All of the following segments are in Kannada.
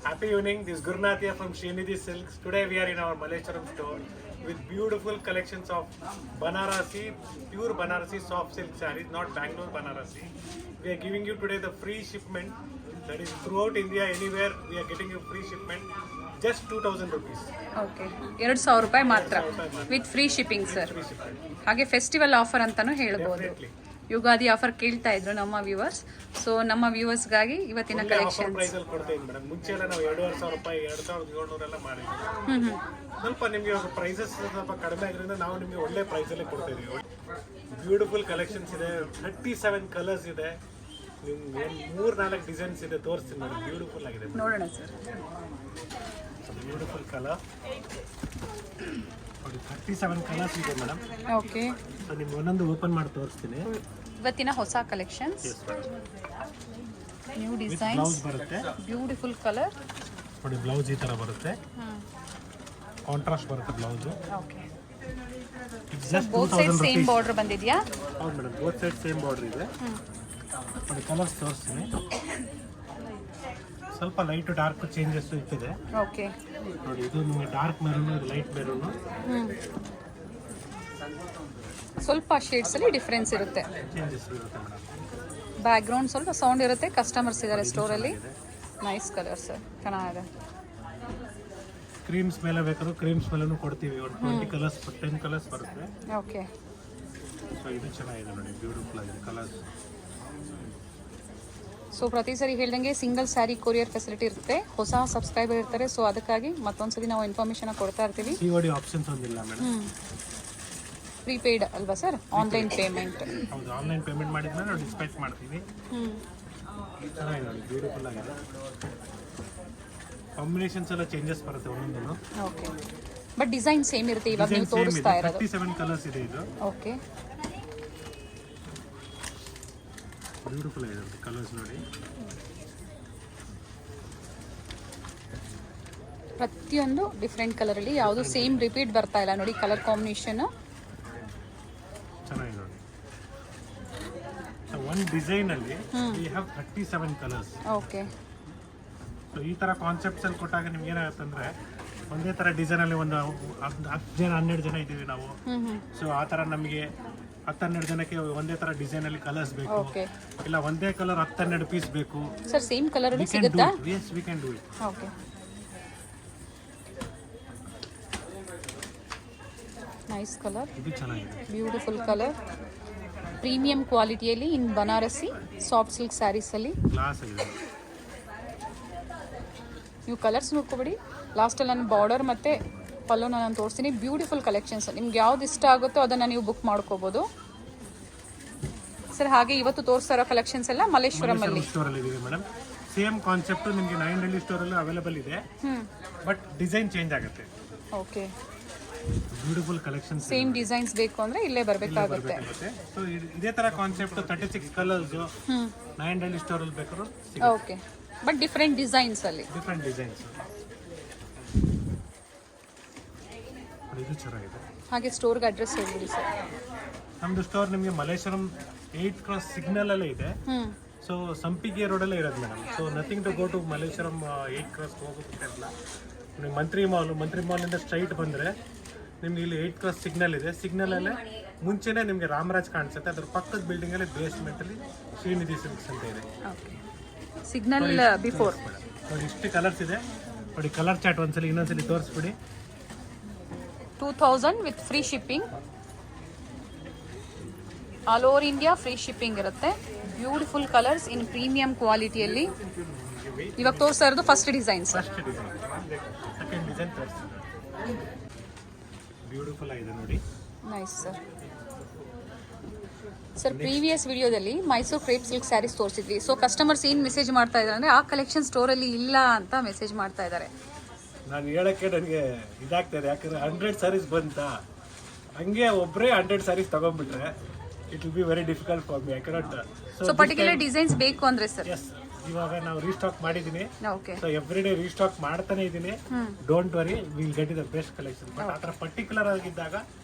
Happy evening. This is Gurnath here from Srinidhi Silks. Today we are in our Malleshwaram store with beautiful collections of Banarasi, pure Banarasi soft silk sarees, not Bangalore Banarasi. We are giving you today the free shipment. That is throughout India, anywhere we are getting you free shipment. Just 2,000 rupees. Okay 2,000 ರೂಪಾಯಿ ಮಾತ್ರ with free shipping sir. Free shipment. ಹಾಗೆ ಫೆಸ್ಟಿವಲ್ ಆಫರ್ ಅಂತಾನು ಹೇಳ್ಬೋದು. Definitely. ಯುಗಾದಿ ಆಫರ್ ಕೇಳ್ತಾ ಇದ್ರು ನಮ್ಮ ವ್ಯೂವರ್ಸ್. ಸೊ ನಮ್ಮ ವ್ಯೂವರ್ಸ್ಗಾಗಿ ಇವತ್ತಿನ ಆಫರ್ ಕಲೆಕ್ಷನ್ಸ್. ಪ್ರೈಸ್ ಅಲ್ಲಿ ಕೊಡ್ತಾ ಇದ್ದೀವಿ ಮೇಡಮ್. ಮುಂಚೆ ಎಲ್ಲ ನಾವು 2,500 ರೂಪಾಯಿ 2,700 ಎಲ್ಲ ಮಾಡಿದ್ವಿ. ಸ್ವಲ್ಪ ನಿಮಗೆ ಪ್ರೈಸಸ್ ಸ್ವಲ್ಪ ಕಡಿಮೆ ಆಗಿರೋದ್ರಿಂದ ನಾವು ನಿಮಗೆ ಒಳ್ಳೆ ಪ್ರೈಸ್ ಅಲ್ಲಿ ಕೊಡ್ತಾ ಇದೀವಿ. ಬ್ಯೂಟಿಫುಲ್ ಕಲೆಕ್ಷನ್ಸ್ ಇದೆ, 37 ಕಲರ್ಸ್ ಇದೆ, ನಿಮ್ಗೆ 3-4 ಡಿಸೈನ್ಸ್ ಇದೆ, ತೋರಿಸ್ತೀನಿ ಮೇಡಮ್. ಬ್ಯೂಟಿಫುಲ್ ಆಗಿದೆ ನೋಡೋಣ ಸರ್. ಬ್ಯೂಟಿಫುಲ್ ಕಲರ್ 37 ಕಲರ್ಸ್ ಇದೆ ಮೇಡಮ್. ಓಕೆ, ಸೊ ನಿಮ್ಗೆ ಒಂದೊಂದು ಓಪನ್ ಮಾಡಿ ತೋರಿಸ್ತೀನಿ. ಇವತ್ತಿನ ಹೊಸ ಕಲೆಕ್ಷನ್ಸ್, ನ್ಯೂ ಡಿಸೈನ್ಸ್, ಬ್ಲೌಸ್ ಬರುತ್ತೆ, ಬ್ಯೂಟಿಫುಲ್ ಕಲರ್ ನೋಡಿ. ಬ್ಲೌಸ್ ಈ ತರ ಬರುತ್ತೆ, ಕಾಂಟ್ರಾಸ್ಟ್ ಬರುತ್ತೆ blouse. Okay, just both side same border ಬಂದಿದ್ಯಾ? ಹೌದು madam, both side same border ಇದೆ. ನೋಡಿ ಕಲರ್ಸ್ ತೋರಿಸ್ತೀನಿ. ಸ್ವಲ್ಪ ಲೈಟ್ ಡಾರ್ಕ್ ಚೇಂಜಸ್ ಇರ್ತದೆ. ಓಕೆ, ನೋಡಿ ಇದು ನಿಮಗೆ ಡಾರ್ಕ್ ಮೆರೂನ್, ಇದು ಲೈಟ್ ಮೆರೂನ್. ಸ್ವಲ್ಪ ಶೇಡ್ಸ್ ಅಲ್ಲಿ ಡಿಫರೆನ್ಸ್ ಇರುತ್ತೆ. ಚೇಂಜಸ್ ಇರುತ್ತೆ ಮೇಡಮ್. ಬ್ಯಾಕ್ ಗ್ರೌಂಡ್ ಸ್ವಲ್ಪ ಸೌಂಡ್ ಇರುತ್ತೆ. ಕಸ್ಟಮರ್ಸ್ ಇದ್ದಾರೆ ಸ್ಟೋರ್ ಅಲ್ಲಿ. ನೈಸ್ ಕಲರ್ಸ್, ಚೆನ್ನಾಗಿದೆ. ಕ್ರೀಮ್ಸ್ ಮೇಲೆ ಬೇಕಾದ್ರೂ ಕ್ರೀಮ್ಸ್ ಮೇಲೂ ಕೊಡ್ತೀವಿ. ಒಂದು 20 ಕಲರ್ಸ್ 10 ಕಲರ್ಸ್ ಬರುತ್ತೆ. ಓಕೆ, ಸೊ ಇದು ಚೆನ್ನಾಗಿದೆ ನೋಡಿ, ಬ್ಯೂಟಿಫುಲ್ ಆಗಿದೆ ಕಲರ್ಸ್. ಸೊ ಪ್ರತಿ ಸರಿ ಹೇಳ್ದಂಗೆ ಸಿಂಗಲ್ ಸ್ಯಾರಿ ಕೊರಿಯರ್ ಫೆಸಿಲಿಟಿ ಇರುತ್ತೆ. ಹೊಸ ಸಬ್ಸ್ಕ್ರೈಬರ್ ಇರ್ತಾರೆ, ಸೊ ಅದಕ್ಕಾಗಿ ಮತ್ತೊಂದ್ಸತಿ ನಾವು ಇನ್ಫಾರ್ಮೇಶನ್ ಕೊಡ್ತಾ ಇರ್ತೀವಿ. COD ಆಪ್ಷನ್ಸ್ ಒಂದಿಲ್ಲ ಮೇಡಮ್. ಪ್ರೀಪೇಯ್ಡ್ ಅಲ್ವಾ ಸರ್? Online payment. ಹೌದು, ಆನ್ಲೈನ್ ಪೇಮೆಂಟ್ ಮಾಡಿದ್ರೆ ನಾವು ಡಿಸ್ಪ್ಯಾಚ್ ಮಾಡ್ತೀವಿ. ಚೆನ್ನಾಗಿದೆ ನೋಡಿ, ಬ್ಯೂಟಿಫುಲ್ ಆಗಿದೆ. ಕಾಂಬಿನೇಷನ್ಸ್ ಎಲ್ಲ ಚೇಂಜಸ್ ಬರುತ್ತೆ ಒಂದೊಂದು. ಓಕೆ, ಬಟ್ ಡಿಸೈನ್ ಸೇಮ್ ಇರುತ್ತೆ. ಇವಾಗ ನೀವು ತೋರಿಸ್ತಾ ಇರೋದು 37 ಕಲರ್ಸ್ ಇದೆ ಇದು. ಓಕೆ, ಬ್ಯೂಟಿಫುಲ್ ಆಗಿದೆ ಕಲರ್ಸ್ ನೋಡಿ. ಪ್ರತಿಯೊಂದು ಡಿಫ್ರೆಂಟ್ ಕಲರ್ ಅಲ್ಲಿ, ಯಾವುದು ಸೇಮ್ ರಿಪೀಟ್ ಬರ್ತಾ ಇಲ್ಲ ನೋಡಿ. ಕಲರ್ ಕಾಂಬಿನೇಷನ್ ಚೆನ್ನಾಗಿದೆ ನೋಡಿ. ಸೊ ಒಂದು ಡಿಸೈನ್ ಅಲ್ಲಿ we have 37 colours. Okay, so ಈ ತರ ಕಾನ್ಸೆಪ್ಟ್ಸ್ ಅಲ್ಲಿ ಕೊಟ್ಟಾಗ ನಿಮ್ಗೆ ಏನಾಗುತ್ತೆ ಅಂದ್ರೆ, ಒಂದೇ ತರ ಡಿಸೈನ್ ಅಲ್ಲಿ ಒಂದು 10 ಜನ 12 ಜನ ಇದ್ದೀವಿ ನಾವು. ಸೊ ಆ ತರ ನಮಗೆ 10-12 ಜನಕ್ಕೆ ಒಂದೇ ತರ ಡಿಸೈನ್ ಅಲ್ಲಿ ಕಲರ್ಸ್ ಬೇಕು, ಓಕೆ. ಇಲ್ಲ ಒಂದೇ ಕಲರ್ 10-12 ಪೀಸ್ ಬೇಕು. ಸರ್ ಸೇಮ್ ಕಲರ್ ಅಲ್ಲಿ ಸಿಗುತ್ತಾ? Yes, we can do it. Okay, nice colour, ಇದು ಚೆನ್ನಾಗಿದೆ, ಬ್ಯೂಟಿಫುಲ್ ಕಲರ್, ಪ್ರೀಮಿಯಂ ಕ್ವಾಲಿಟಿಯಲ್ಲಿ ಇನ್ ಬನಾರಸಿ ಸಾಫ್ಟ್ ಸಿಲ್ಕ್ ಸ್ಯಾರೀಸ್ ಅಲ್ಲಿ. ಕ್ಲಾಸ್ ಆಗಿದೆ. ನೀವು ಕಲರ್ಸ್ ನೋಡ್ಕೊಬೇಡಿ. ಲಾಸ್ಟಲ್ಲಿ ನಾನು ಬಾರ್ಡರ್ ಮತ್ತು ಪಲ್ಲು ನಾನು ತೋರಿಸ್ತೀನಿ. Beautiful collections. ನಿಮ್ಗೆ ಯಾವ್ದು ಇಷ್ಟ ಆಗುತ್ತೋ ಅದನ್ನು ನೀವು ಬುಕ್ ಮಾಡ್ಕೋಬೋದು ಸರ್. ಹಾಗೆ ಇವತ್ತು ತೋರಿಸ್ತಾ ಇರೋ ಕಲೆಕ್ಷನ್ಸ್ ಎಲ್ಲ ಮಲ್ಲೇಶ್ವರಂ ಅಲ್ಲಿ ಸ್ಟೋರ್ ಅಲ್ಲಿ ಇದೆ ಮೇಡಮ್. ಸೇಮ್ ಕಾನ್ಸೆಪ್ಟ್ ನಿಮಗೆ 9 ಸ್ಟೋರ್ ಅಲ್ಲಿ ಅವೈಲೇಬಲ್ ಇದೆ, ಬಟ್ ಡಿಸೈನ್ ಚೇಂಜ್ ಆಗುತ್ತೆ. Okay, beautiful collection. Same designs ಬೇಕು ಅಂದ್ರೆ ಇಲ್ಲೇ ಬರಬೇಕಾಗುತ್ತೆ. ಸೊ ಇದೇ ತರ ಕಾನ್ಸೆಪ್ಟ್ 36 ಕಲರ್ಸ್ 9 ಸ್ಟೋರ್ ಅಲ್ಲಿ ಬೇಕಾದ್ರೂ ಓಕೆ, ಬಟ್ ಡಿಫ್ರೆಂಟ್ ಡಿಸೈನ್ಸ್ ಅಲ್ಲಿ, ಡಿಫ್ರೆಂಟ್ ಡಿಸೈನ್ಸ್. ಇದು ಚೆನ್ನಾಗಿದೆ. ಹಾಗೆ ಸ್ಟೋರ್ಗೆ ಅಡ್ರೆಸ್ ಹೇಳ್ಬಿಡಿ ಸರ್. ನಮ್ದು ಸ್ಟೋರ್ ನಿಮಗೆ ಮಲ್ಲೇಶ್ವರಂ 8 ಕ್ರಾಸ್ ಸಿಗ್ನಲ್ ಅಲ್ಲೇ ಇದೆ. ಸೊ ಸಂಪಿಗೆ ರೋಡಲ್ಲೇ ಇರೋದು madam. So nothing to go to Malleshwaram 8 cross ಹೋಗೋಕ್ಕಿಲ್ಲ. ನಿಮ್ಗೆ ಮಂತ್ರಿ ಮಾಲಿಂದ ಸ್ಟ್ರೈಟ್ ಬಂದರೆ ನಿಮ್ಗೆ ಇಲ್ಲಿ 8 ಕ್ರಾಸ್ ಸಿಗ್ನಲ್ ಇದೆ. ಸಿಗ್ನಲಲ್ಲೇ ಮುಂಚೆನೇ ನಿಮಗೆ ರಾಮರಾಜ್ ಕಾಣಿಸುತ್ತೆ. ಅದ್ರ ಪಕ್ಕದ ಬಿಲ್ಡಿಂಗಲ್ಲಿ ಬೇಸ್ಮೆಂಟಲ್ಲಿ ಶ್ರೀನಿಧಿ ಸಿಲ್ಕ್ಸ್ ಅಂತ ಇದೆ. Signal before. ನೋಡಿ ಇಷ್ಟು ಕಲರ್ಸ್ ಇದೆ ನೋಡಿ. ಕಲರ್ ಚಾರ್ಟ್ ಒಂದ್ಸಲಿ ಇನ್ನೊಂದ್ಸಲಿ ತೋರಿಸ್ಬಿಡಿ. 2000 with free shipping. All over India free shipping ಇರುತ್ತೆ. ಬ್ಯೂಟಿಫುಲ್ ಕಲರ್ಸ್ ಇನ್ ಪ್ರೀಮಿಯಂ ಕ್ವಾಲಿಟಿಯಲ್ಲಿ. ಇವಾಗ ತೋರಿಸ್ತಾ ಇರೋದು first design sir. First design, second design ತೋರಿಸ್ತೀನಿ. ಬ್ಯೂಟಿಫುಲ್ ಆಗಿದೆ ನೋಡಿ. Nice sir. ಸರ್ ಪ್ರೀವಿಯಸ್ ವಿಡಿಯೋದಲ್ಲಿ ಮೈಸೂರು ಕ್ರೇಪ್ ಸಿಲ್ಕ್ ಸ್ಯಾರೀಸ್ ತೋರಿಸಿದ್ವಿ. ಸೊ ಕಸ್ಟಮರ್ಸ್ ಏನು ಮೆಸೇಜ್ ಮಾಡ್ತಾ ಇದ್ದಾರೆ ಅಂದರೆ, ಆ ಕಲೆಕ್ಷನ್ ಸ್ಟೋರಲ್ಲಿ ಇಲ್ಲ ಅಂತ ಮೆಸೇಜ್ ಮಾಡ್ತಾ ಇದ್ದಾರೆ. ನಾನು ಹೇಳಕ್ಕೆ ನನಗೆ ಇದಾಗ್ತದೆ, ಯಾಕಂದ್ರೆ 100 ಸ್ಯಾರೀಸ್ ಬಂತಾ ಹಂಗೆ ಒಬ್ಬರೇ 100 ಸ್ಯಾರೀಸ್ ತಗೊಂಡ್ಬಿಟ್ರೆ it will be very difficult for me. I cannot. So particular designs ಬೇಕು ಅಂದ್ರೆ ಸರ್? ಎಸ್, ಇವಾಗ ನಾವು ರೀಸ್ಟಾಕ್ ಮಾಡಿದ್ದೀನಿ. Okay, so every day restock ಮಾಡ್ತಾನೆ ಇದ್ದೀನಿ. Don't worry, will get the best collection. But ಆ ಥರ ಪರ್ಟಿಕ್ಯುಲರ್ ಆಗಿದ್ದಾಗ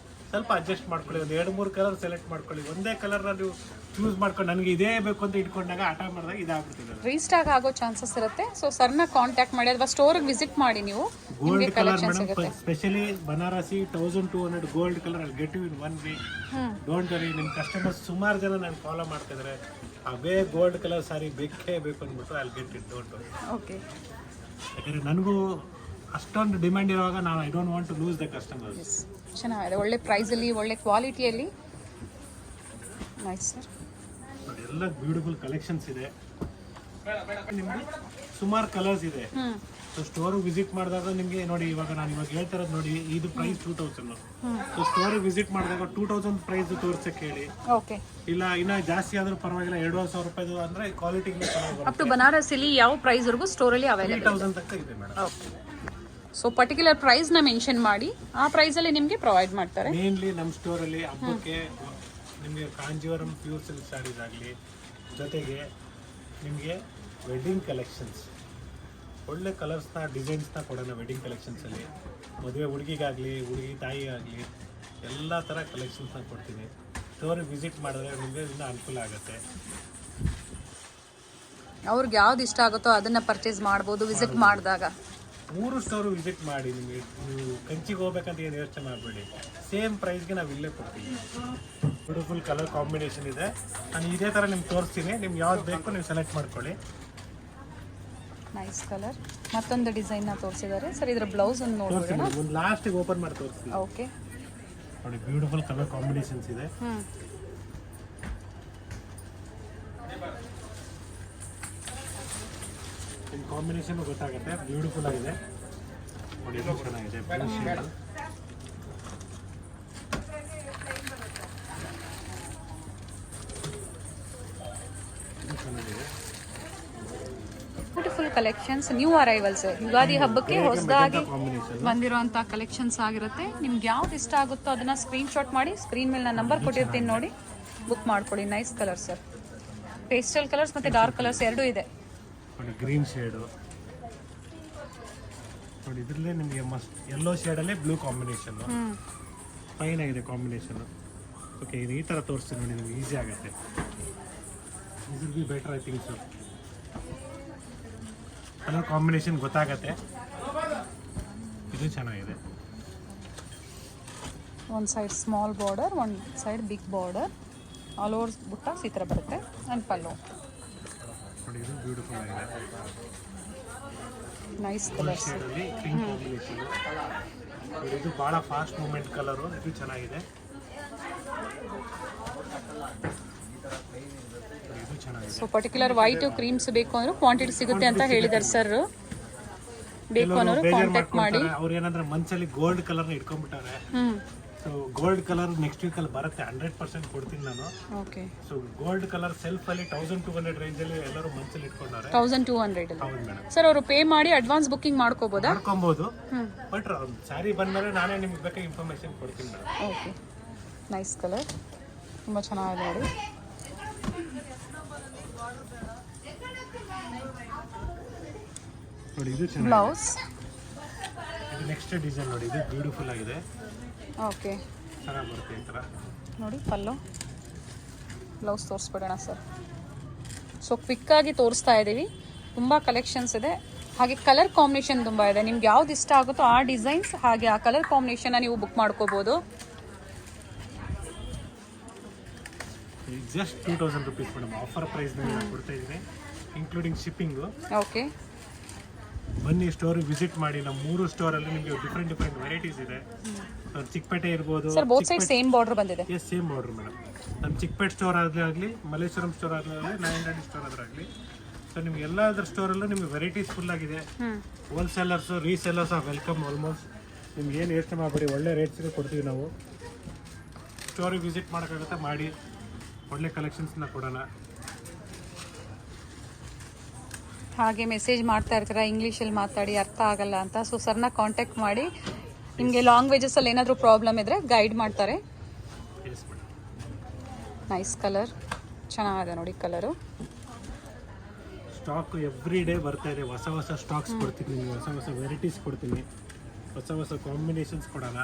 ಸ್ವಲ್ಪ ಅಡ್ಜಸ್ಟ್ ಮಾಡ್ಕೊಳ್ಳಿ. ಒಂದು 2-3 ಕಲರ್ ಸೆಲೆಕ್ಟ್ ಮಾಡ್ಕೊಳ್ಳಿ. ಒಂದೇ ಕಲರ್ನ ನೀವು ಚೂಸ್ ಮಾಡ್ಕೊಂಡು ನನಗೆ ಇದೇ ಬೇಕು ಅಂತ ಇಟ್ಕೊಂಡಾಗ ಆಟ ಮಾಡಿದಾಗ ಇದಾಗ್ಬಿಡ್ತದೆ. ರೀಸ್ಟಾಕ್ ಆಗೋ ಚಾನ್ಸಸ್ ಇರುತ್ತೆ. ಸೊ ಸರ್ನ ಕಾಂಟ್ಯಾಕ್ಟ್ ಮಾಡಿ ಅಥವಾ ಸ್ಟೋರ್ಗೆ ವಿಸಿಟ್ ಮಾಡಿ ನೀವು. Gold colour madam, specially Banarasi 1200 gold colour ಅಲ್ಲಿ get you in 1 week. Don't worry, ನಿಮ್ಮ ಕಸ್ಟಮರ್ಸ್ ಸುಮಾರು ಜನ ನಾನು ಫಾಲೋ ಮಾಡ್ತಿದ್ದಾರೆ. ಅವೇ ಗೋಲ್ಡ್ ಕಲರ್ ಸಾರಿ ಬೇಕೇ ಬೇಕು ಅಂದ್ಬಿಟ್ಟು ಅಲ್ಲಿ get it. Don't worry. Okay. ಯಾಕಂದರೆ ನನಗೂ ಅಷ್ಟೊಂದು ಡಿಮ್ಯಾಂಡ್ ಇರುವಾಗ ನಾನು I don't want to lose the customers. ಚೆನ್ನಾಗಿದೆ, ಒಳ್ಳೆ ಪ್ರೈಸಲ್ಲಿ ಒಳ್ಳೆ ಕ್ವಾಲಿಟಿಯಲ್ಲಿ. Nice sir. ನೋಡಿ ಎಲ್ಲ ಬ್ಯೂಟಿಫುಲ್ ಕಲೆಕ್ಷನ್ಸ್ ಇದೆ. ನಿಮಗೆ ಸುಮಾರು ಕಲರ್ಸ್ ಇದೆ. ಸೊ ಸ್ಟೋರಿಗೆ ವಿಸಿಟ್ ಮಾಡಿದಾಗ ನಿಮಗೆ ನೋಡಿ, ಇವಾಗ ನಾನು ಇವಾಗ ಹೇಳ್ತಾ ಇರೋದು ನೋಡಿ, ಇದು ಪ್ರೈಸ್ 2000. ಸೊ ಸ್ಟೋರಿಗೆ ವಿಸಿಟ್ ಮಾಡಿದಾಗ 2000 ಪ್ರೈಸ್ ತೋರ್ಸಕ್ಕೆ ಹೇಳಿ. ಓಕೆ. ಇಲ್ಲ ಇನ್ನ ಜಾಸ್ತಿ ಆದ್ರೂ ಪರವಾಗಿಲ್ಲ, 2,500 ರೂಪಾಯಿದು ಅಂದ್ರೆ ಕ್ವಾಲಿಟಿ ಅಪ್ ಟು ಬನಾರಸಿಲಿ ಯಾವ ಪ್ರೈಸ್ವರೆಗೂ ಸ್ಟೋರಲ್ಲಿ ಅವೈಲೇಬಲ್ 3000 ತನಕ ಇದೆ ಮೇಡಮ್. ಓಕೆ. ಸೊ ಪರ್ಟಿಕ್ಯುಲರ್ ಪ್ರೈಸ್ನ ಮೆನ್ಷನ್ ಮಾಡಿ ಆ ಪ್ರೈಸಲ್ಲಿ ನಿಮಗೆ ಪ್ರೊವೈಡ್ ಮಾಡ್ತಾರೆ. ಮೇನ್ಲಿ ನಮ್ಮ ಸ್ಟೋರಲ್ಲಿ ಹಬ್ಬಕ್ಕೆ ನಿಮಗೆ ಕಾಂಜೀವರಂ ಪ್ಯೂರ್ ಸಿಲ್ಕ್ ಸ್ಯಾರೀಸ್ ಆಗಲಿ, ಜೊತೆಗೆ ನಿಮಗೆ ವೆಡ್ಡಿಂಗ್ ಕಲೆಕ್ಷನ್ಸ್, ಒಳ್ಳೆ ಕಲರ್ಸ್ನ ಡಿಸೈನ್ಸ್ನ ಕೊಡೋಣ. ವೆಡ್ಡಿಂಗ್ ಕಲೆಕ್ಷನ್ಸಲ್ಲಿ ಮದುವೆ ಹುಡುಗಿಗಾಗಲಿ ಹುಡುಗಿ ತಾಯಿಗಾಗಲಿ ಎಲ್ಲ ಥರ ಕಲೆಕ್ಷನ್ಸ್ನ ಕೊಡ್ತೀನಿ. ಸ್ಟೋರಿಗೆ ವಿಸಿಟ್ ಮಾಡಿದ್ರೆ ನಿಮಗೆ ಇನ್ನೂ ಅನುಕೂಲ ಆಗುತ್ತೆ. ಅವ್ರಿಗೆ ಯಾವ್ದು ಇಷ್ಟ ಆಗುತ್ತೋ ಅದನ್ನು ಪರ್ಚೇಸ್ ಮಾಡ್ಬೋದು ವಿಸಿಟ್ ಮಾಡಿದಾಗ. 3 ಸ್ಟೋರ್ ವಿಸಿಟ್ ಮಾಡಿ. ನಿಮಗೆ ನೀವು ಕಂಚಿಗೆ ಹೋಗ್ಬೇಕಂತ ಏನು ಯೋಚನೆ ಮಾಡಬೇಡಿ, ಸೇಮ್ ಪ್ರೈಸ್ಗೆ ನಾವು ಇಲ್ಲೇ ಕೊಡ್ತೀವಿ. ಬ್ಯೂಟಿಫುಲ್ ಕಲರ್ ಕಾಂಬಿನೇಷನ್ ಇದೆ. ನಾನು ಇದೇ ಥರ ನಿಮ್ಗೆ ತೋರಿಸ್ತೀನಿ. ನಿಮ್ಗೆ ಯಾವ್ದು ಬೇಕು ನೀವು ಸೆಲೆಕ್ಟ್ ಮಾಡ್ಕೊಳ್ಳಿ. Nice colour. ಮತ್ತೊಂದು ಡಿಸೈನ್ನ ತೋರಿಸಿದ್ದಾರೆ ಸರ್. ಇದರ ಬ್ಲೌಸ್ ಅನ್ನು ನೋಡೋಣ. ಒಂದು ಲಾಸ್ಟಿಗೆ ಓಪನ್ ಮಾಡಿ ತೋರಿಸ್ತೀನಿ. ಓಕೆ. ನೋಡಿ ಬ್ಯೂಟಿಫುಲ್ ಕಲರ್ ಕಾಂಬಿನೇಷನ್ಸ್ ಇದೆ. ನಿಮ್ಮ ಕಾಂಬಿನೇಷನ್ ಗೊತ್ತಾಗುತ್ತೆ. ಬ್ಯೂಟಿಫುಲ್ ಆಗಿದೆ ನೋಡಿ, ಇದು ಚೆನ್ನಾಗಿದೆ. ಬ್ಲೂ ಶೇಡ್ ಚೆನ್ನಾಗಿದೆ. Beautiful collections, new arrivals, Ugadi ಹಬ್ಬಕ್ಕೆ ಹೊಸದಾಗಿ ಬಂದಿರುವಂಥ ಕಲೆಕ್ಷನ್ಸ್ ಆಗಿರುತ್ತೆ. ನಿಮ್ಗೆ ಯಾವ್ದು ಇಷ್ಟ ಆಗುತ್ತೋ ಅದನ್ನ ಸ್ಕ್ರೀನ್ ಶಾಟ್ ಮಾಡಿ ಸ್ಕ್ರೀನ್ ಮೇಲೆ ನಾನು ನಂಬರ್ ಕೊಟ್ಟಿರ್ತೀನಿ, ನೋಡಿ ಬುಕ್ ಮಾಡ್ಕೊಳ್ಳಿ. Nice colour sir. Pastel colours ಮತ್ತು ಡಾರ್ಕ್ ಕಲರ್ಸ್ ಎರಡೂ ಇದೆ. ನೋಡಿ ಗ್ರೀನ್ ಶೇಡು ನೋಡಿ, ಇದರಲ್ಲೇ ನಿಮಗೆ ಮಸ್ಟ್ ಯೆಲ್ಲೋ ಶೇಡಲ್ಲೇ ಬ್ಲೂ ಕಾಂಬಿನೇಷನ್ ಫೈನ್ ಆಗಿದೆ ಕಾಂಬಿನೇಷನ್. ಓಕೆ, ಇದು ಈ ಥರ ತೋರಿಸ್ತೀನಿ ನೋಡಿ, ನಿಮಗೆ ಈಸಿ ಆಗುತ್ತೆ. This will be better I think so. Colour combination ಗೊತ್ತಾಗತ್ತೆ. ಇದು ಚೆನ್ನಾಗಿದೆ. ಒಂದು ಸೈಡ್ ಸ್ಮಾಲ್ ಬಾರ್ಡರ್, ಒಂದು side big border, all over ಬುಟ್ಟಾಸ್ ಈ ಥರ ಬರುತ್ತೆ. ಆ್ಯಂಡ್ ಪಲ್ಲು ನೋಡಿ, ಇದು ಬ್ಯೂಟಿಫುಲ್ ಆಗಿದೆ. ನೈಸ್ ಕಲರ್ ಶೇಡಲ್ಲಿ ಪಿಂಕ್ ಕಾಂಬಿನೇಷನ್. ಇದು ಭಾಳ ಫಾಸ್ಟ್ ಮೂವ್ಮೆಂಟ್ ಕಲರು. ಇದು ಚೆನ್ನಾಗಿದೆ. ಇದು ಚೆನ್ನಾಗಿದೆ. ಸೊ ಪರ್ಟಿಕ್ಯುಲರ್ ವೈಟ್ ಕ್ರೀಮ್ಸ್ ಬೇಕು ಅಂದ್ರೆ ಕ್ವಾಂಟಿಟಿ ಸಿಗುತ್ತೆ ಅಂತ ಹೇಳಿದ್ದಾರೆ ಸರ್. ಬೇಕು ಅನ್ನೋರು ಕಾಂಟ್ಯಾಕ್ಟ್ ಮಾಡಿ. ಅವ್ರು ಏನಂದ್ರೆ ಮನ್ಸಲ್ಲಿ ಗೋಲ್ಡ್ ಕಲರ್ನ ಇಟ್ಕೊಂಡ್ಬಿಟ್ಟಾರೆ. ಸೊ ಗೋಲ್ಡ್ ಕಲರ್ ನೆಕ್ಸ್ಟ್ ವೀಕಲ್ಲಿ ಬರುತ್ತೆ, 100% ಕೊಡ್ತೀನಿ ನಾನು. ಓಕೆ. ಸೊ ಗೋಲ್ಡ್ ಕಲರ್ ಸೆಲ್ಫಲ್ಲಿ 1200 ರೇಂಜಲ್ಲಿ ಎಲ್ಲರೂ ಮನ್ಸಲ್ಲಿ ಇಟ್ಕೊಂಡಾರೆ. 1200 ಹೌದು ಮೇಡಮ್. ಸರ್ ಅವರು ಪೇ ಮಾಡಿ ಅಡ್ವಾನ್ಸ್ ಬುಕ್ಕಿಂಗ್ ಮಾಡ್ಕೋಬೋದಾ? ಮಾಡ್ಕೊಬೋದು. ಬಟ್ ಸ್ಯಾರಿ ಬಂದ್ಮೇಲೆ ನಾನೇ ನಿಮ್ಗೆ ಬೇಕಾಗಿ ಇನ್ಫಾರ್ಮೇಶನ್ ಕೊಡ್ತೀನಿ ಮೇಡಮ್. ಓಕೆ. ನೈಸ್ ಕಲರ್, ತುಂಬ ಚೆನ್ನಾಗಿದೆ ನೋಡಿ. ನೋಡಿ ಇದು ಚೆನ್ನಾಗಿದೆ. ಬ್ಲೌಸ್ ಇದು ನೆಕ್ಸ್ಟ್ ಡಿಸೈನ್ ನೋಡಿ, ಇದು ಬ್ಯೂಟಿಫುಲ್ ಆಗಿದೆ. ಓಕೆ. ಚೆನ್ನಾಗಿ ಬರುತ್ತೆ ಈ ಥರ. ನೋಡಿ ಪಲ್ಲು, ಬ್ಲೌಸ್ ತೋರಿಸ್ಬಿಡೋಣ ಸರ್. ಸೊ ಕ್ವಿಕ್ಕಾಗಿ ತೋರಿಸ್ತಾ ಇದ್ದೀವಿ. ತುಂಬ ಕಲೆಕ್ಷನ್ಸ್ ಇದೆ, ಹಾಗೆ ಕಲರ್ ಕಾಂಬಿನೇಷನ್ ತುಂಬ ಇದೆ. ನಿಮ್ಗೆ ಯಾವ್ದು ಇಷ್ಟ ಆಗುತ್ತೋ ಆ ಡಿಸೈನ್ಸ್ ಹಾಗೆ ಆ ಕಲರ್ ಕಾಂಬಿನೇಷನ್ನ ನೀವು ಬುಕ್ ಮಾಡ್ಕೋಬೋದು. Just 2000 rupees madam, offer price ಕೊಡ್ತಾ ಇದ್ದೀನಿ, ಇನ್ಕ್ಲೂಡಿಂಗ್ ಶಿಪ್ಪಿಂಗು. ಓಕೆ. ಬನ್ನಿ ಸ್ಟೋರಿಗೆ ವಿಸಿಟ್ ಮಾಡಿ. ನಮ್ಮ 3 ಸ್ಟೋರಲ್ಲಿ ನಿಮಗೆ ಡಿಫ್ರೆಂಟ್ ವೆರೈಟೀಸ್ ಇದೆ. ಚಿಕ್ಕಪೇಟೆ ಇರ್ಬೋದು. Sir both side same border ಬಂದಿದೆ. Yes, same border madam. ನಮ್ಮ ಚಿಕ್ಕಪೇಟೆ ಸ್ಟೋರ್ ಆಗಲಿ, ಮಲ್ಲೇಶ್ವರಂ ಸ್ಟೋರ್ ಆಗಲಿ, ನಾಯಂಡಹಳ್ಳಿ ಸ್ಟೋರ್ ಆದ್ರಾಗಲಿ, ಸೊ ನಿಮ್ಗೆ ಎಲ್ಲಾದ್ರ ಸ್ಟೋರಲ್ಲೂ ನಿಮ್ಗೆ ವೆರೈಟೀಸ್ ಫುಲ್ ಆಗಿದೆ. Wholesalers resellers R welcome almost. ನಿಮ್ಗೆ ಏನು ಯೋಚನೆ ಮಾಡಬೇಡಿ, ಒಳ್ಳೆ ರೇಟ್ಸ್ಗೆ ಕೊಡ್ತೀವಿ ನಾವು. ಸ್ಟೋರಿಗೆ ವಿಸಿಟ್ ಮಾಡೋಕ್ಕಾಗುತ್ತೆ, ಮಾಡಿ ಒಳ್ಳೆ ಕಲೆಕ್ಷನ್ಸ್ನ ಕೊಡೋಣ. ಹಾಗೆ ಮೆಸೇಜ್ ಮಾಡ್ತಾ ಇರ್ತೀರಾ ಇಂಗ್ಲೀಷಲ್ಲಿ ಮಾತಾಡಿ ಅರ್ಥ ಆಗಲ್ಲ ಅಂತ. ಸೊ ಸರ್ನ ಕಾಂಟ್ಯಾಕ್ಟ್ ಮಾಡಿ. ನಿಮಗೆ ಲ್ಯಾಂಗ್ವೇಜಸಲ್ಲಿ ಏನಾದರೂ ಪ್ರಾಬ್ಲಮ್ ಇದ್ದರೆ ಗೈಡ್ ಮಾಡ್ತಾರೆ. ನೈಸ್ ಕಲರ್, ಚೆನ್ನಾಗಿದೆ ನೋಡಿ ಕಲರು. ಸ್ಟಾಕ್ ಎವ್ರಿ ಡೇ ಬರ್ತಾ ಇದೆ. ಹೊಸ ಹೊಸ ಸ್ಟಾಕ್ಸ್ ಕೊಡ್ತೀನಿ ನಿಮಗೆ, ಹೊಸ ಹೊಸ ವೆರೈಟೀಸ್ ಕೊಡ್ತೀನಿ, ಹೊಸ ಹೊಸ ಕಾಂಬಿನೇಷನ್ಸ್ ಕೊಡೋಣ.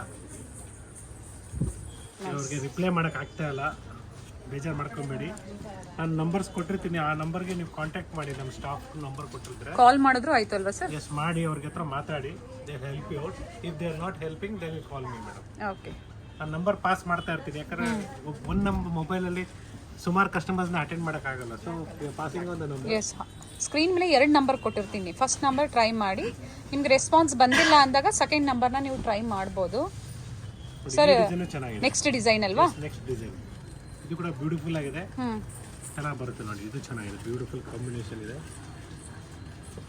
ಅವ್ರಿಗೆ ರಿಪ್ಲೈ ಮಾಡೋಕೆ ಆಗ್ತಾ ಇಲ್ಲ, ಬೇಜಾರು ಮಾಡ್ಕೊಬೇಡಿ. ನಾನು ನಂಬರ್ಸ್ ಕೊಟ್ಟಿರ್ತೀನಿ, ಆ ನಂಬರ್ಗೆ ನೀವು ಕಾಂಟ್ಯಾಕ್ಟ್ ಮಾಡಿ. ನಮ್ಮ ಸ್ಟಾಫ್ ನಂಬರ್ ಕೊಟ್ಟಿದ್ರೆ ಕಾಲ್ ಮಾಡಿದ್ರು ಆಯ್ತು ಅಲ್ವಾ ಸರ್? ಎಸ್ ಮಾಡಿ ಅವ್ರಿಗೆ ಹತ್ರ ಮಾತಾಡಿ. They help you out. If they are not helping they will call me madam. Okay, ಆ ನಂಬರ್ ಪಾಸ್ ಮಾಡ್ತಾ ಇರ್ತೀನಿ, ಯಾಕಂದರೆ ಒಂದು ನಮ್ಮ ಮೊಬೈಲಲ್ಲಿ ಸುಮಾರು ಕಸ್ಟಮರ್ಸ್ನ ಅಟೆಂಡ್ ಮಾಡೋಕ್ಕಾಗಲ್ಲ. ಸೊ ಪಾಸಿಂಗ್ ಒಂದು ನಂಬರ್. ಎಸ್, ಸ್ಕ್ರೀನ್ ಮೇಲೆ 2 ನಂಬರ್ ಕೊಟ್ಟಿರ್ತೀನಿ. ಫಸ್ಟ್ ನಂಬರ್ ಟ್ರೈ ಮಾಡಿ, ನಿಮ್ಗೆ ರೆಸ್ಪಾನ್ಸ್ ಬಂದಿಲ್ಲ ಅಂದಾಗ ಸೆಕೆಂಡ್ ನಂಬರ್ನ ನೀವು ಟ್ರೈ ಮಾಡ್ಬೋದು ಸರ್. ಚೆನ್ನಾಗಿದೆ. ನೆಕ್ಸ್ಟ್ ಡಿಸೈನ್ ಅಲ್ವಾ? ನೆಕ್ಸ್ಟ್ ಡಿಸೈನ್ ಇದು ಕೂಡ ಬ್ಯೂಟಿಫುಲ್ ಆಗಿದೆ, ಚೆನ್ನಾಗಿ ಬರುತ್ತೆ ನೋಡಿ. ಇದು ಚೆನ್ನಾಗಿದೆ, ಬ್ಯೂಟಿಫುಲ್ ಕಾಂಬಿನೇಷನ್ ಇದೆ.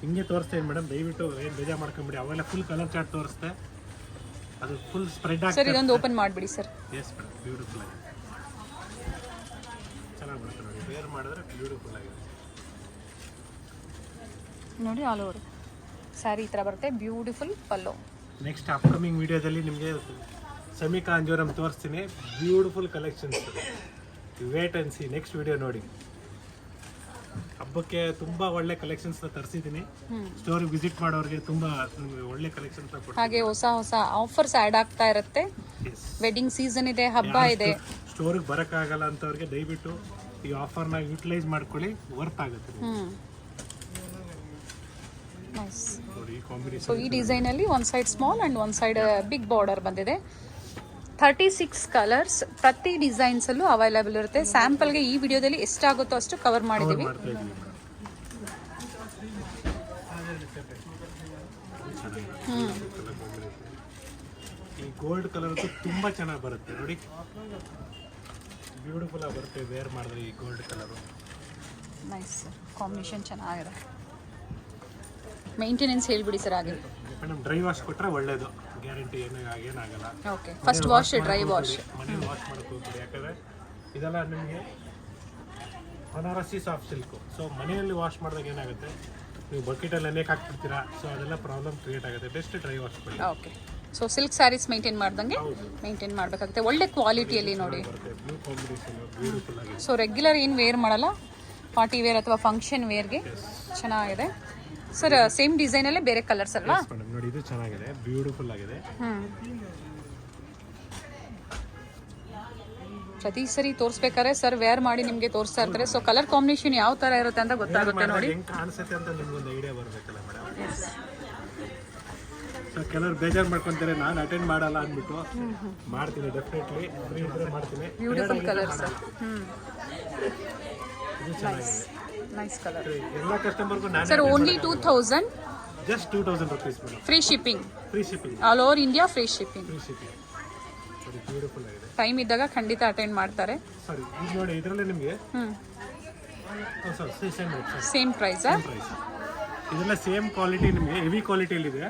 ಹಿಂಗೆ ತೋರಿಸ್ತೇನೆ ಮೇಡಮ್, ದಯವಿಟ್ಟು ಏನು ಬೇಜಾರು ಮಾಡ್ಕೊಂಬಿಡಿ. ಅವೆಲ್ಲ ಫುಲ್ ಕಲರ್ ಚಾರ್ಟ್ ತೋರಿಸ್ತೆ, ಅದು ಫುಲ್ ಸ್ಪ್ರೆಡ್ ಸರ್. ಆಗ್ತದೆ. ಇದೊಂದು ಓಪನ್ ಮಾಡಿಬಿಡಿ ಸರ್. ಎಸ್ ಮೇಡಮ್, ಬ್ಯೂಟಿಫುಲ್ ಆಗಿದೆ, ಚೆನ್ನಾಗಿ ಬರುತ್ತೆ ನೋಡಿ. ವೇರ್ ಮಾಡಿದ್ರೆ ಬ್ಯೂಟಿಫುಲ್ ಆಗಿದೆ ನೋಡಿ. ಆಲ್ ಓವರ್ ಸ್ಯಾರಿ ಈ ಥರ ಬರುತ್ತೆ, ಬ್ಯೂಟಿಫುಲ್ ಪಲ್ಲು. ನೆಕ್ಸ್ಟ್ ಅಪ್ಕಮಿಂಗ್ ವಿಡಿಯೋದಲ್ಲಿ ನಿಮಗೆ ಸೆಮಿ ಕಾಂಜೀವರಂ ತೋರಿಸ್ತೀನಿ, beautiful collections. Wait and see, next video ನೋಡಿ. ಹಬ್ಬಕ್ಕೆ ತುಂಬ ಒಳ್ಳೆ ಕಲೆಕ್ಷನ್ಸ್ನ ತರಿಸಿದ್ದೀನಿ. ಸ್ಟೋರಿಗೆ ವಿಸಿಟ್ ಮಾಡೋರಿಗೆ ತುಂಬ ಒಳ್ಳೆ ಕಲೆಕ್ಷನ್ಸ್ ಕೊಡ್ತೀನಿ. ಹಾಗೆ ಹೊಸ ಹೊಸ ಆಫರ್ಸ್ ಆ್ಯಡ್ ಆಗ್ತಾ ಇರುತ್ತೆ. ವೆಡ್ಡಿಂಗ್ ಸೀಸನ್ ಇದೆ, ಹಬ್ಬ ಇದೆ. ಸ್ಟೋರಿಗೆ ಬರೋಕ್ಕಾಗಲ್ಲ ಅಂತವ್ರಿಗೆ ದಯವಿಟ್ಟು ಈ ಆಫರ್ನ ಯೂಟಿಲೈಸ್ ಮಾಡ್ಕೊಳ್ಳಿ, ವರ್ತ್ ಆಗುತ್ತೆ ನೋಡಿ. ಈ ಕಾಂಬಿನೇಷನ್. ಸೊ ಈ ಡಿಸೈನಲ್ಲಿ ಒಂದು ಸೈಡ್ ಸ್ಮಾಲ್ ಆ್ಯಂಡ್ ಒಂದು ಸೈಡ್ ಬಿಗ್ ಬಾರ್ಡರ್ ಬಂದಿದೆ. 36 ಕಲರ್ಸ್, ಪ್ರತಿ ಡಿಸೈನ್ಸಲ್ಲೂ ಅವೈಲೇಬಲ್ ಇರುತ್ತೆ. ಸ್ಯಾಂಪಲ್ಗೆ ಈ ವಿಡಿಯೋದಲ್ಲಿ ಎಷ್ಟಾಗುತ್ತೋ ಅಷ್ಟು ಕವರ್ ಮಾಡಿದ್ದೀವಿ. ಈ ಗೋಲ್ಡ್ ಕಲರ್ ತುಂಬ ಚೆನ್ನಾಗಿ ಬರುತ್ತೆ ನೋಡಿ, ಬ್ಯೂಟಿಫುಲ್ ಆಗಿ ಬರುತ್ತೆ ವೇರ್ ಮಾಡಿದ್ರೆ. ಈ ಗೋಲ್ಡ್ ಕಲರು ನೈಸ್ ಕಾಂಬಿನೇಷನ್ ಚೆನ್ನಾಗಿದೆ. ಮೇಂಟೆನೆನ್ಸ್ ಹೇಳ್ಬಿಡಿ ಸರ್ ಹಾಗೆ. ಮೇಡಮ್ ಡ್ರೈ ವಾಶ್ ಕೊಟ್ಟರೆ ಒಳ್ಳೇದು, ಗ್ಯಾರಂಟಿ ಏನಾಗಲ್ಲ. Okay, first wash dry wash. ಮನೇಲಿ ವಾಶ್ ಮಾಡೋಕೆ ಹೋಗ್ಬಿಡಿ, ಯಾಕಂದರೆ ಇದೆಲ್ಲ ನಿಮಗೆ ಬನಾರಸಿ ಸಾಫ್ಟ್ ಸಿಲ್ಕು. ಸೊ ಮನೆಯಲ್ಲಿ ವಾಶ್ ಮಾಡಿದಾಗ ಏನಾಗುತ್ತೆ, ನೀವು ಬಕೆಟಲ್ಲಿ ನೆನೆಗೆ ಹಾಕ್ಬಿಡ್ತೀರಾ, ಸೊ ಅದೆಲ್ಲ ಪ್ರಾಬ್ಲಮ್ ಕ್ರಿಯೇಟ್ ಆಗುತ್ತೆ. ಬೆಸ್ಟ್ ಡ್ರೈ ವಾಶ್ ಮಾಡಿ. Okay, so silk sarees maintain ಮಾಡ್ದಂಗೆ ಮೇಂಟೈನ್ ಮಾಡಬೇಕಾಗುತ್ತೆ. ಒಳ್ಳೆ ಕ್ವಾಲಿಟಿಯಲ್ಲಿ ನೋಡಿ. ಬ್ಲೂ ಕಾಂಬಿನೇಷನ್ ಬ್ಯೂಟಿಫುಲ್ ಆಗಿದೆ. ಸೊ ರೆಗ್ಯುಲರ್ ಏನು ವೇರ್ ಮಾಡಲ್ಲ, ಪಾರ್ಟಿ ವೇರ್ ಅಥವಾ ಫಂಕ್ಷನ್ ವೇರ್ಗೆ ಚೆನ್ನಾಗಿದೆ ಸರ್. ಸೇಮ್ ಡಿಸೈನಲ್ಲೇ ಬೇರೆ ಕಲರ್ಸ್ ಅಲ್ವಾ? ನೋಡಿ, ಇದು ಚೆನ್ನಾಗಿದೆ, ಬ್ಯೂಟಿಫುಲ್ ಆಗಿದೆ. ಪ್ರತಿ ಸರಿ ತೋರಿಸ್ಬೇಕಾದ್ರೆ ಸರ್ ವೇರ್ ಮಾಡಿ ನಿಮಗೆ ತೋರಿಸ್ತಾ ಇರ್ತಾರೆ. ಸೊ ಕಲರ್ ಕಾಂಬಿನೇಷನ್ ಯಾವ ತರ ಇರುತ್ತೆ ಅಂತ ಗೊತ್ತಾಗುತ್ತೆ ನೋಡಿ. ಹೆಂಗೆ ಕಾಣಿಸುತ್ತೆ ಅಂತ ನಿಮ್ಗೊಂದು ಐಡಿಯಾ ಬರಬೇಕಲ್ಲ ಮೇಡಮ್. ಸೊ ಕೆಲವರು ಬೇಜಾರು ಮಾಡ್ಕೊಂತಾರೆ, ನಾನು ಅಟೆಂಡ್ ಮಾಡಲ್ಲ ಅಂದ್ಬಿಟ್ಟು. ಮಾಡ್ತೀನಿ, ಡೆಫಿನೆಟ್ಲಿ ಫ್ರೀ ಇದ್ರೆ ಮಾಡ್ತೀನಿ. Beautiful colours. ಇದು ಚೆನ್ನಾಗಿದೆ, ನೈಸ್ ಕಲರ್. ಎಲ್ಲ ಕಸ್ಟಮರ್ಗೂ ನಾನು sir only 2000, just 2000 rupees madam. Free shipping, free shipping all over India free shipping. Free shipping. ನೋಡಿ, ಬ್ಯೂಟಿಫುಲ್ ಆಗಿದೆ. ಟೈಮ್ ಇದ್ದಾಗ ಖಂಡಿತ ಅಟೆಂಡ್ ಮಾಡ್ತಾರೆ. ಸರಿ, ಈಗ ನೋಡಿ ಇದರಲ್ಲಿ ನಿಮಗೆ ಸೇಮ್ ಪ್ರೈಸಾ? ಪ್ರೈಸ್. ಇದೆಲ್ಲ ಸೇಮ್ ಕ್ವಾಲಿಟಿ, ನಿಮಗೆ ಹೆವಿ ಕ್ವಾಲಿಟಿಯಲ್ಲಿದೆ.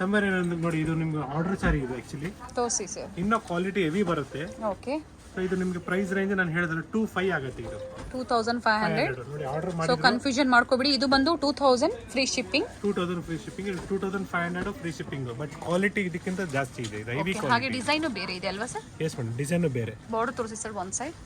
ಸಮ್ಮರ್ ಏನಂದ್ರೆ ನೋಡಿ, ಇದು ನಿಮ್ಗೆ ಆರ್ಡರ್ ಸಾರಿ ಇದೆ ಆ್ಯಕ್ಚುಲಿ. ತೋರಿಸಿ ಸರ್. ಇನ್ನೂ ಕ್ವಾಲಿಟಿ ಹೆವಿ ಬರುತ್ತೆ. ಓಕೆ, ಸೊ ಇದು ನಿಮಗೆ ಪ್ರೈಸ್ ರೇಂಜ್ ನಾನು ಹೇಳಿದ್ರೆ 2500 ಆಗುತ್ತೆ. ಇದು 2500. ನೋಡಿ, ಆರ್ಡರ್ ಸೊ ಮಾಡಿ ಕನ್ಫ್ಯೂಷನ್ ಮಾಡ್ಕೋಬಿಡಿ. ಇದು ಬಂದು 2000 free shipping. 2000 free shipping, 2500 free shipping. But quality ಇದಕ್ಕಿಂತ ಜಾಸ್ತಿ ಇದೆ, ಇದು ಹೆವಿ ಹಾಗೆ ಕ್ವಾಲಿಟಿ. ಡಿಸೈನು ಬೇರೆ ಇದೆ ಅಲ್ವಾ ಸರ್? ಎಸ್ ಮೇಡಮ್, ಡಿಸೈನು ಬೇರೆ. ಬಾರ್ಡರ್ ತೋರಿಸಿ ಸರ್ ಒಂದು ಸೈಡ್.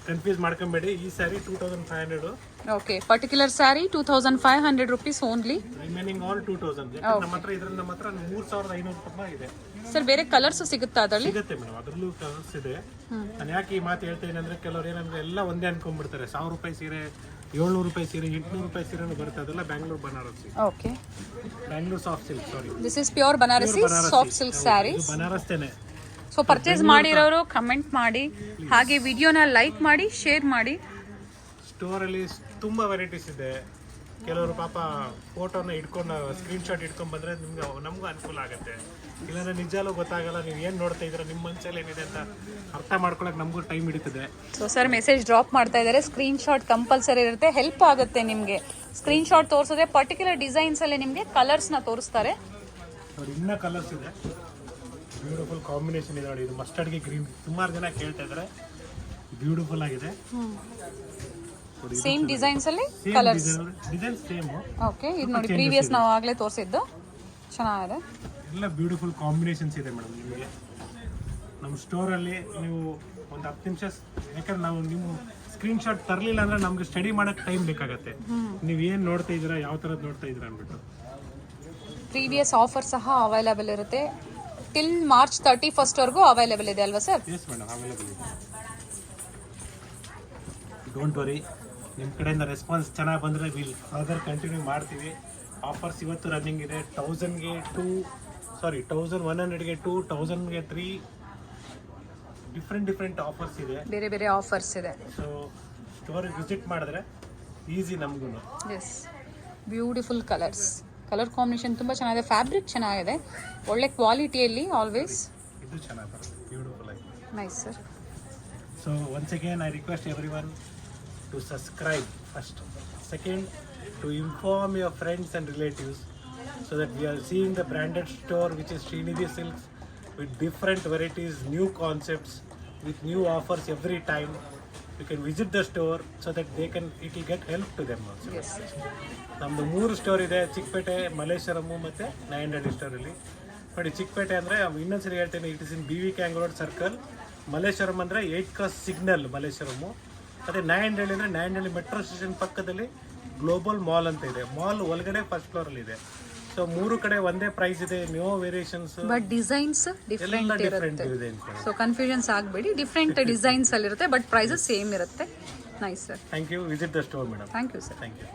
ಕನ್ಫ್ಯೂಸ್ ಮಾಡ್ಕೊಂಬೇಡಿ, ಈ sari 2500. Okay, particular sari 2500 rupees only. Remaining all 2000. ನಮ್ಮ ಹತ್ರ ಇದ್ರಲ್ಲಿ ನಮ್ಮ ಹತ್ರ 3500 ರೂಪಾಯಿ ಇದೆ. ಸರ್ ಬೇರೆ ಕಲರ್ಸ್ ಸಿಗುತ್ತಾ ಅದರಲ್ಲಿ? ಸಿಗುತ್ತೆ ಮೇಡಮ್, ಅದರಲ್ಲೂ ಕಲರ್ಸ್ ಇದೆ. ನಾನು ಯಾಕೆ ಈ ಮಾತು ಹೇಳ್ತೇನೆ ಅಂದ್ರೆ, ಕೆಲವರು ಏನಂದ್ರೆ ಎಲ್ಲ ಒಂದೇ ಅನ್ಕೊಂಡ್ಬಿಡ್ತಾರೆ. 1000 ರೂಪಾಯಿ ಸೀರೆ, 700 ರೂಪಾಯಿ ಸೀರೆ, 800 ರೂಪಾಯಿ ಸೀರೆನೂ ಬರುತ್ತೆ. ಅದೆಲ್ಲ Bangalore Banarasi. Okay, Bangalore soft silk. Sorry, this is pure Banarasi soft silk sarees. ಬನಾರಸ್ತೇನೆ. ಸೊ ಪರ್ಚೇಸ್ ಮಾಡಿರೋರು ಕಮೆಂಟ್ ಮಾಡಿ, ಹಾಗೆ ವಿಡಿಯೋನ ಲೈಕ್ ಮಾಡಿ, ಶೇರ್ ಮಾಡಿ. ಸ್ಟೋರಲ್ಲಿ ತುಂಬ ವೆರೈಟೀಸ್ ಇದೆ. ಕೆಲವರು ಪಾಪ ಫೋಟೋನ ಇಟ್ಕೊಂಡು ಸ್ಕ್ರೀನ್ಶಾಟ್ ಇಟ್ಕೊಂಡು ಬಂದರೆ ನಿಮ್ಗೆ ನಮಗೂ ಅನುಕೂಲ ಆಗುತ್ತೆ. ಇಲ್ಲಾಂದ್ರೆ ನಿಜಾಲೂ ಗೊತ್ತಾಗಲ್ಲ ನೀವು ಏನು ನೋಡ್ತಾ ಇದ್ದೀರಾ, ನಿಮ್ಮ ಮನಸ್ಸಲ್ಲಿ ಏನಿದೆ ಅಂತ ಅರ್ಥ ಮಾಡ್ಕೊಳಕ್ಕೆ ನಮಗೂ ಟೈಮ್ ಹಿಡಿತದೆ. ಸೊ ಸರ್ ಮೆಸೇಜ್ ಡ್ರಾಪ್ ಮಾಡ್ತಾ ಇದ್ದಾರೆ. ಸ್ಕ್ರೀನ್ಶಾಟ್ ಕಂಪಲ್ಸರಿ ಇರುತ್ತೆ, ಹೆಲ್ಪ್ ಆಗುತ್ತೆ ನಿಮಗೆ. ಸ್ಕ್ರೀನ್ಶಾಟ್ ತೋರಿಸಿದ್ರೆ ಪರ್ಟಿಕ್ಯುಲರ್ ಡಿಸೈನ್ಸಲ್ಲೇ ನಿಮಗೆ ಕಲರ್ಸ್ನ ತೋರಿಸ್ತಾರೆ. ನೋಡಿ, ಇನ್ನೂ ಕಲರ್ಸ್ ಇದೆ, ಬ್ಯೂಟಿಫುಲ್ ಕಾಂಬಿನೇಷನ್ ಇದೆ ನೋಡಿ. ಇದು ಮಸ್ಟರ್ಡ್ಗೆ ಗ್ರೀನ್, ಸುಮಾರು ಜನ ಕೇಳ್ತಾ ಇದ್ದಾರೆ. ಬ್ಯೂಟಿಫುಲ್ ಆಗಿದೆ. ಸೇಮ್ ಡಿಸೈನ್ಸ್ ಅಲ್ಲಿ ಕಲರ್ಸ್, ಡಿಸೈನ್ ಸೇಮ್. ಓಕೆ, ಇದು ನೋಡಿ ಪ್ರೀವಿಯಸ್ ನಾವು ಆಗಲೇ ತೋರಿಸಿದ್ದು, ಚೆನ್ನಾಗಿದೆ. ಎಲ್ಲ ಬ್ಯೂಟಿಫುಲ್ ಕಾಂಬಿನೇಷನ್ಸ್ ಇದೆ ಮೇಡಮ್. ನಿಮಗೆ ನಮ್ಮ ಸ್ಟೋರಲ್ಲಿ ನೀವು ಒಂದು 10 ನಿಮಿಷ, ಯಾಕಂದ್ರೆ ನಾವು ನೀವು ಸ್ಕ್ರೀನ್ಶಾಟ್ ತರಲಿಲ್ಲ ಅಂದರೆ ನಮ್ಗೆ ಸ್ಟಡಿ ಮಾಡೋಕ್ಕೆ ಟೈಮ್ ಬೇಕಾಗತ್ತೆ. ನೀವು ಏನು ನೋಡ್ತಾ ಇದ್ದೀರಾ, ಯಾವ ಥರದ್ದು ನೋಡ್ತಾ ಇದ್ದೀರಾ ಅಂದ್ಬಿಟ್ಟು. ಪ್ರೀವಿಯಸ್ ಆಫರ್ ಸಹ ಅವೈಲೇಬಲ್ ಇರುತ್ತೆ. ಟಿಲ್ ಮಾರ್ಚ್ 31st ವರೆಗೂ ಅವೈಲೇಬಲ್ ಇದೆ ಅಲ್ವಾ ಸರ್? ಎಸ್ ಮೇಡಮ್, ಅವೈಲೇಬಲ್ ಇದೆ. ಡೋಂಟ್ ವರಿ, ನಿಮ್ಮ ಕಡೆಯಿಂದ ರೆಸ್ಪಾನ್ಸ್ ಚೆನ್ನಾಗಿ ಬಂದರೆ ವಿಲ್ ಫರ್ದರ್ ಕಂಟಿನ್ಯೂ ಮಾಡ್ತೀವಿ. ಆಫರ್ಸ್ ಇವತ್ತು ರನ್ನಿಂಗ್ ಇದೆ. 1100ಗೆ 2, 1000ಗೆ 3 ಡಿಫ್ರೆಂಟ್ ಆಫರ್ಸ್ ಇದೆ. ಬೇರೆ ಬೇರೆ ಆಫರ್ಸ್ ಇದೆ. ಸೊ ಸ್ಟೋರಿಗೆ ವಿಸಿಟ್ ಮಾಡಿದ್ರೆ ಈಸಿ ನಮಗೂ. Yes, beautiful colours, colour combination ತುಂಬ ಚೆನ್ನಾಗಿದೆ, ಫ್ಯಾಬ್ರಿಕ್ ಚೆನ್ನಾಗಿದೆ, ಒಳ್ಳೆ ಕ್ವಾಲಿಟಿಯಲ್ಲಿ ಆಲ್ವೇಸ್. ಇದು ಚೆನ್ನಾಗಿ ಬರುತ್ತೆ, ಬ್ಯೂಟಿಫುಲ್ ಆಗಿ. Nice sir. So once again I request everyone to subscribe first. Second, to inform your friends and relatives so that we are seeing the branded store which is Srinidhi Silks with different varieties, new concepts, with new offers every time. You can visit the store so that it will get help to them also. Yes sir. ನಮ್ಮದು 3 ಸ್ಟೋರ್ ಇದೆ, ಚಿಕ್ಕಪೇಟೆ, ಮಲ್ಲೇಶ್ವರಮು ಮತ್ತು ನಾಯಂಡಹಳ್ಳಿ ಸ್ಟೋರಲ್ಲಿ. ನೋಡಿ, ಚಿಕ್ಕಪೇಟೆ ಅಂದರೆ ಇನ್ನೊಂದ್ಸರಿ ಹೇಳ್ತೇನೆ, it is in BV Gang Road circle. Malleshwaram ಅಂದರೆ 8 ಕ್ರಾಸ್ ಸಿಗ್ನಲ್ ಮಲ್ಲೇಶ್ವರಮು. ಅದೇ ನಾಯಂಡಹಳ್ಳಿ ಅಂದರೆ ನಾಯಂಡಹಳ್ಳಿ ಮೆಟ್ರೋ ಸ್ಟೇಷನ್ ಪಕ್ಕದಲ್ಲಿ ಗ್ಲೋಬಲ್ ಮಾಲ್ ಅಂತ ಇದೆ. ಮಾಲ್ ಒಳಗಡೆ ಫಸ್ಟ್ ಫ್ಲೋರಲ್ಲಿ ಇದೆ. ಸೊ 3 ಕಡೆ ಒಂದೇ ಪ್ರೈಸ್ ಇದೆ, new variations, but designs different ಇರುತ್ತೆ. ಸೊ ಕನ್ಫ್ಯೂಷನ್ಸ್ ಆಗಬೇಡಿ, ಡಿಫ್ರೆಂಟ್ ಡಿಸೈನ್ಸ್ ಅಲ್ಲಿ ಇರುತ್ತೆ, ಬಟ್ ಪ್ರೈಸಸ್ ಸೇಮ್ ಇರುತ್ತೆ. Nice sir. Thank you. Visit the store madam. Thank you sir. Thank you.